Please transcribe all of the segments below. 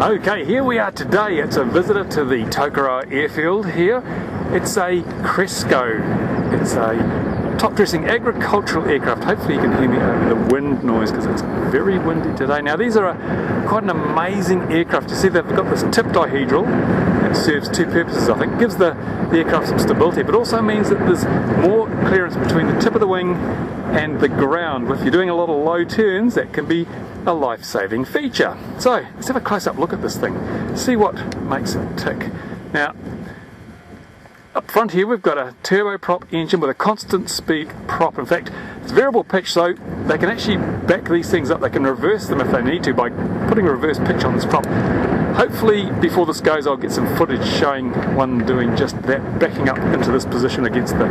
Okay, here we are today. It's a visitor to the Tokoroa Airfield here. It's a Cresco. It's a top-dressing agricultural aircraft. Hopefully you can hear me over the wind noise because it's very windy today. Now these are quite an amazing aircraft. You see they've got this tip dihedral. It serves two purposes, I think. It gives the aircraft some stability, but also means that there's more clearance between the tip of the wing and the ground. If you're doing a lot of low turns, that can be a life-saving feature. So let's have a close-up look at this thing, see what makes it tick. Now up front here we've got a turboprop engine with a constant speed prop. In fact, it's variable pitch, so they can actually back these things up. They can reverse them if they need to by putting a reverse pitch on this prop. Hopefully before this goes I'll get some footage showing one doing just that, backing up into this position against the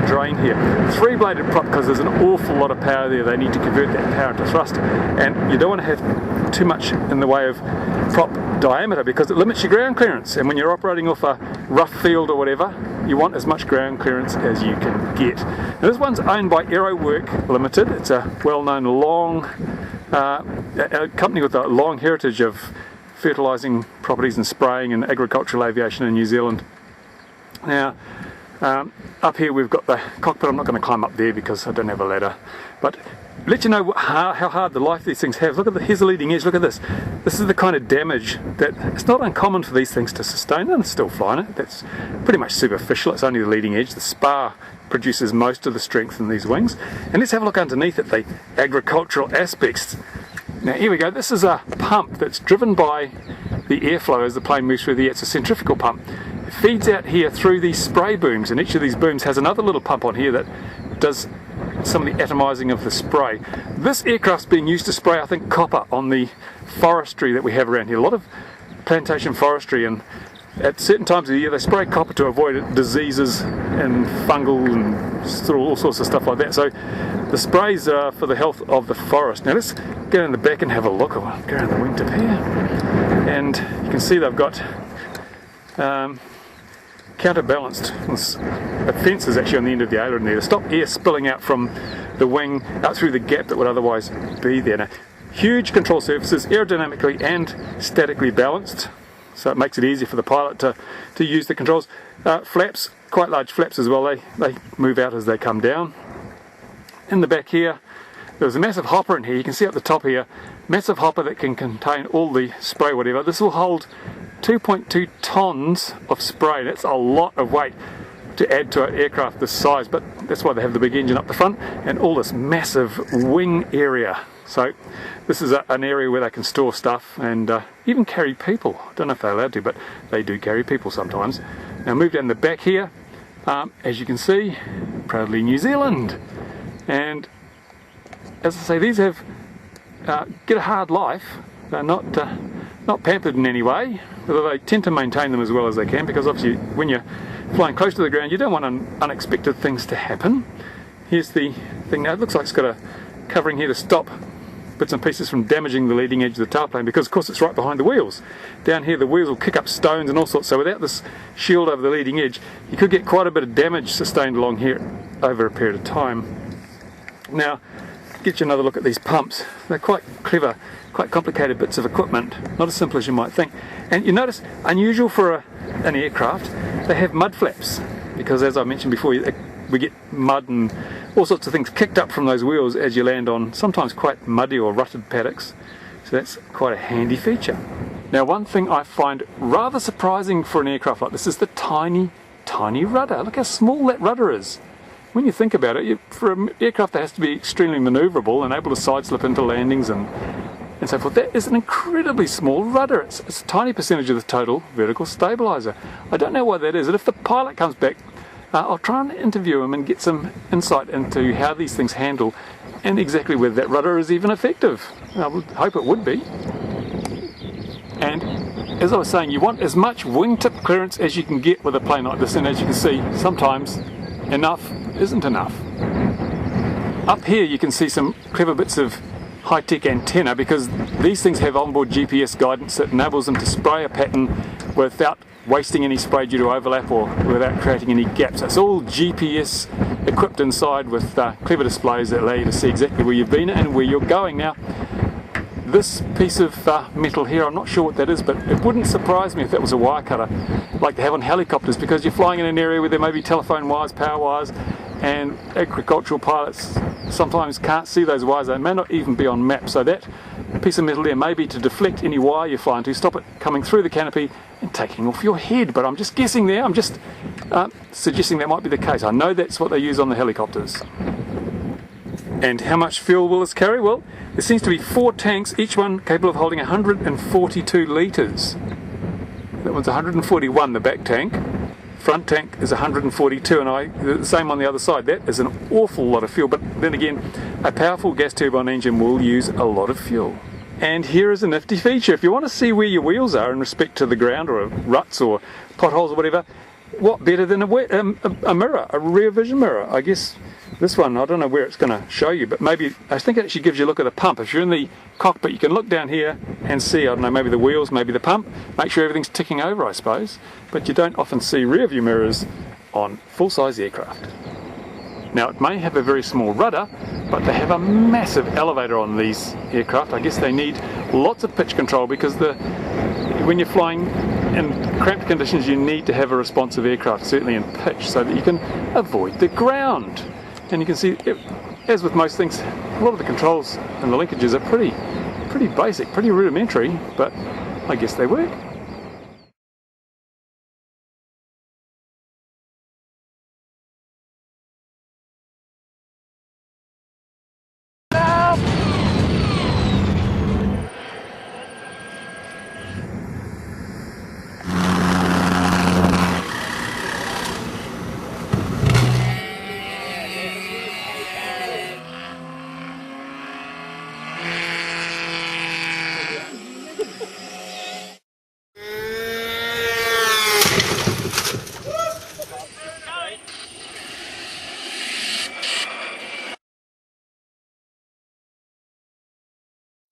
drain here. Three-bladed prop because there's an awful lot of power there. They need to convert that power into thrust, and you don't want to have too much in the way of prop diameter because it limits your ground clearance, and when you're operating off a rough field or whatever, you want as much ground clearance as you can get. Now this one's owned by Aerowork Limited. It's a well-known a company with a long heritage of fertilising properties and spraying and agricultural aviation in New Zealand. Now up here we've got the cockpit. I'm not going to climb up there because I don't have a ladder, but let you know how hard the life these things have. Look at here's the leading edge. Look at this. This is the kind of damage that it's not uncommon for these things to sustain, and it's still flying it. That's pretty much superficial. It's only the leading edge. The spar produces most of the strength in these wings. And let's have a look underneath at the agricultural aspects. Now here we go. This is a pump that's driven by the airflow as the plane moves through the air. It's a centrifugal pump. It feeds out here through these spray booms, and each of these booms has another little pump on here that does some of the atomizing of the spray. This aircraft's being used to spray, I think, copper on the forestry that we have around here. A lot of plantation forestry, and at certain times of the year they spray copper to avoid diseases and fungal and sort of all sorts of stuff like that. So the sprays are for the health of the forest. Now let's get in the back and have a look. I'll go around the wingtip here, and you can see they've got counterbalanced. A fence is actually on the end of the aileron there to stop air spilling out from the wing out through the gap that would otherwise be there. Now, huge control surfaces, aerodynamically and statically balanced, so it makes it easier for the pilot to use the controls. Flaps, quite large flaps as well. They move out as they come down. In the back here there's a massive hopper in here. You can see up the top here, massive hopper that can contain all the spray whatever. This will hold 2.2 tons of spray. That's a lot of weight to add to an aircraft this size, but that's why they have the big engine up the front and all this massive wing area. So this is an area where they can store stuff and even carry people. I don't know if they're allowed to, but they do carry people sometimes. Now move down the back here, as you can see, proudly New Zealand. And as I say, these have get a hard life. They're not pampered in any way, although they tend to maintain them as well as they can, because obviously when you're flying close to the ground you don't want unexpected things to happen. Here's the thing now. It looks like it's got a covering here to stop bits and pieces from damaging the leading edge of the tailplane, because of course it's right behind the wheels. Down here the wheels will kick up stones and all sorts, so without this shield over the leading edge you could get quite a bit of damage sustained along here over a period of time. Now get you another look at these pumps. They're quite clever, quite complicated bits of equipment, not as simple as you might think. And you notice, unusual for an aircraft, they have mud flaps, because as I mentioned before, we get mud and all sorts of things kicked up from those wheels as you land on sometimes quite muddy or rutted paddocks. So that's quite a handy feature. Now one thing I find rather surprising for an aircraft like this is the tiny, tiny rudder. Look how small that rudder is. When you think about it, for an aircraft that has to be extremely manoeuvrable and able to sideslip into landings and so forth, that is an incredibly small rudder. It's a tiny percentage of the total vertical stabilizer. I don't know why that is, and if the pilot comes back, I'll try and interview him and get some insight into how these things handle and exactly whether that rudder is even effective. I would hope it would be. And as I was saying, you want as much wingtip clearance as you can get with a plane like this, and as you can see, sometimes enough isn't enough. Up here you can see some clever bits of high-tech antenna, because these things have onboard GPS guidance that enables them to spray a pattern without wasting any spray due to overlap or without creating any gaps. It's all GPS equipped inside with clever displays that allow you to see exactly where you've been and where you're going. Now this piece of metal here, I'm not sure what that is, but it wouldn't surprise me if that was a wire cutter like they have on helicopters, because you're flying in an area where there may be telephone wires, power wires, and agricultural pilots sometimes can't see those wires. They may not even be on maps. So that piece of metal there may be to deflect any wire you're flying to, stop it coming through the canopy and taking off your head. But I'm just guessing there. I'm just suggesting that might be the case. I know that's what they use on the helicopters. And how much fuel will this carry? Well, there seems to be 4 tanks, each one capable of holding 142 litres. That one's 141, the back tank. Front tank is 142, and the same on the other side. That is an awful lot of fuel, but then again, a powerful gas turbine engine will use a lot of fuel. And here is a nifty feature. If you want to see where your wheels are in respect to the ground, or ruts or potholes or whatever, what better than a mirror, a rear vision mirror? I guess this one, I don't know where it's going to show you, but maybe, I think it actually gives you a look at the pump. If you're in the cockpit, you can look down here and see, I don't know, maybe the wheels, maybe the pump, make sure everything's ticking over, I suppose. But you don't often see rear view mirrors on full-size aircraft. Now, it may have a very small rudder, but they have a massive elevator on these aircraft. I guess they need lots of pitch control, because when you're flying in cramped conditions, you need to have a responsive aircraft, certainly in pitch, so that you can avoid the ground. And you can see, as with most things, a lot of the controls and the linkages are pretty basic, pretty rudimentary, but I guess they work.